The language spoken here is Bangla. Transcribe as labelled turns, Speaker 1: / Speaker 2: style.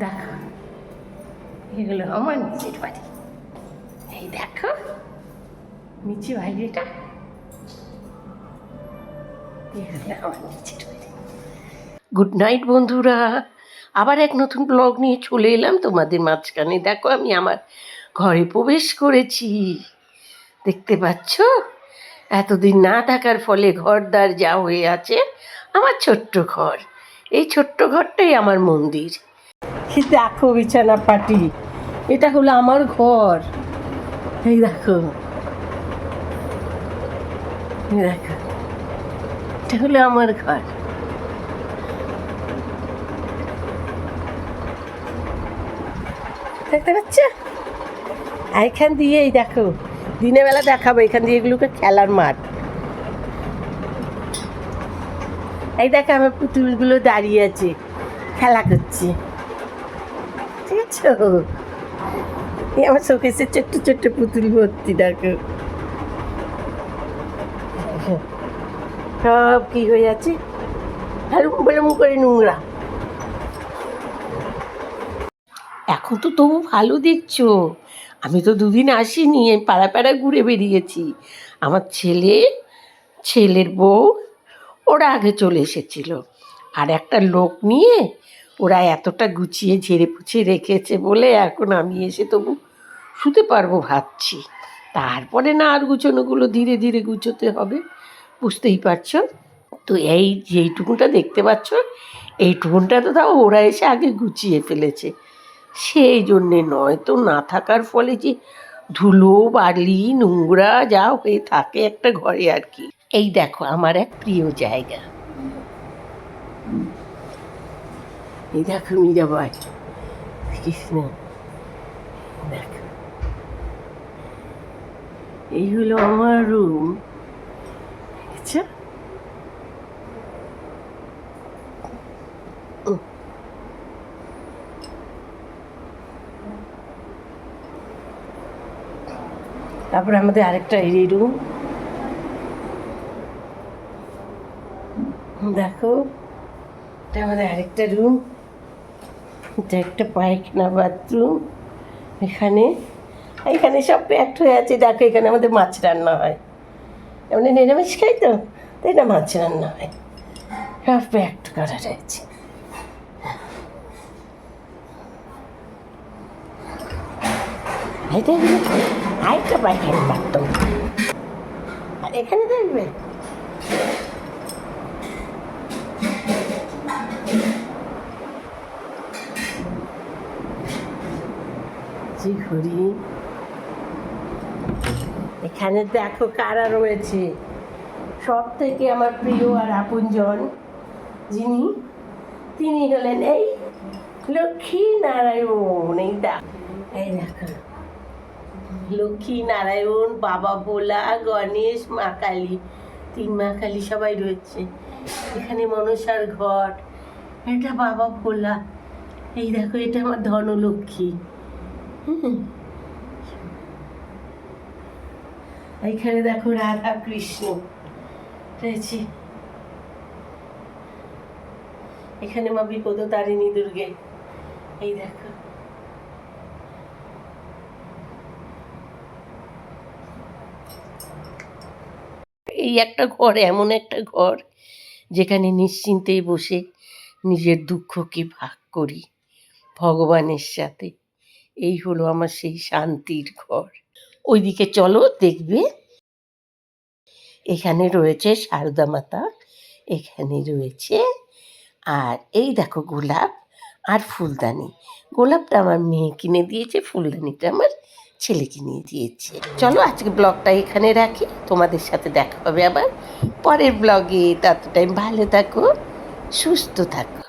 Speaker 1: দেখো, এগুলো আমার নিচের বাড়ি। এই দেখো নিচে বাইরেটা, এগুলো আমার নিচের বাড়ি। গুড নাইট বন্ধুরা, আবার এক নতুন ব্লগ নিয়ে চলে এলাম তোমাদের মাঝখানে। দেখো আমি আমার ঘরে প্রবেশ করেছি, দেখতে পাচ্ছ? এতদিন না থাকার ফলে ঘরদার যা হয়ে আছে। আমার ছোট্ট ঘর, এই ছোট্ট ঘরটাই আমার মন্দির। দেখো বিছানা পাটি, এটা হলো আমার ঘর। এই দেখো, এই দেখো, এটা হলো আমার ঘর। দেখতে পাচ্ছ? এখান দিয়ে এই দেখো, দিনের বেলা দেখাবো, এখান দিয়ে এগুলোকে খেলার মাঠ। এই দেখো আমার পুতুলগুলো দাঁড়িয়ে আছে, খেলা করছে, ঠিক আছে? এই আমার শোকেসের ছোট্ট ছোট্ট পুতুল ভর্তি, দেখো সব কি হয়ে আছে, হালুম বালুম করে নোংরা। এখন তো তবু ভালো দেখছো, আমি তো দুদিন আসিনি, আমি পাড়া পাড়া ঘুরে বেরিয়েছি। আমার ছেলের বউ ওরা আগে চলে এসেছিল, আর একটা লোক নিয়ে ওরা এতটা গুছিয়ে ঝেড়ে পুছিয়ে রেখেছে বলে এখন আমি এসে তবু শুতে পারবো ভাবছি। তারপরে না আর গুছোনোগুলো ধীরে ধীরে গুছোতে হবে, বুঝতেই পারছো তো। যেইটুকুনটা দেখতে পাচ্ছ, এইটুকুনটা তো তাও ওরা এসে আগে গুছিয়ে ফেলেছে, সেই জন্যে। নয় তো না থাকার ফলে যে ধুলো বালি নোংরা যা হয়ে থাকে একটা ঘরে আর কি। এই দেখো আমার এক প্রিয় জায়গা, এই দেখো মীরাবাই কৃষ্ণ, দেখো এই হলো আমার রুম, আচ্ছা। তারপরে আমাদের আরেকটা এই রুম, দেখো এটা আমাদের আরেকটা রুম, এটা একটা পায়খানা বাথরুম। এখানে সব প্যাকড হয়ে আছে। দেখো এখানে আমাদের মাছ রান্না হয়, এমনি নিরামিষ খাই তো, তাই না, মাছ রান্না হয়, সব প্যাকড করা রয়েছে। আরেকটা পায়খানা বাথরুম, আর এখানে দেখবে ঘড়ি। এখানে দেখো কারা রয়েছে, সব থেকে আমার প্রিয় আর আপনজন তিনি হলেন এই লক্ষ্মী নারায়ণ। এই দেখো লক্ষ্মী নারায়ণ, বাবা ভোলা, গণেশ, মা কালী, তিন মা কালী সবাই রয়েছে এখানে। মনসার ঘট, এটা বাবা ভোলা। এই দেখো এটা আমার ধনলক্ষ্মী। এইখানে দেখো রাধা কৃষ্ণ রয়েছে, এখানে মা বিপদ তারিণী দুর্গে। এই দেখো এই একটা ঘর, এমন একটা ঘর যেখানে নিশ্চিন্তে বসে নিজের দুঃখকে ভাগ করি ভগবানের সাথে। এই হলো আমার সেই শান্তির ঘর। ওইদিকে চলো দেখবে, এখানে রয়েছে সারদা মাতা, এখানে রয়েছে, আর এই দেখো গোলাপ আর ফুলদানি। গোলাপটা আমার মেয়ে কিনে দিয়েছে, ফুলদানিটা আমার ছেলে কিনে দিয়েছে। চলো আজকে ব্লগটা এখানে রাখি, তোমাদের সাথে দেখা হবে আবার পরের ব্লগে। তত টাইম ভালো থাকো, সুস্থ থাকো।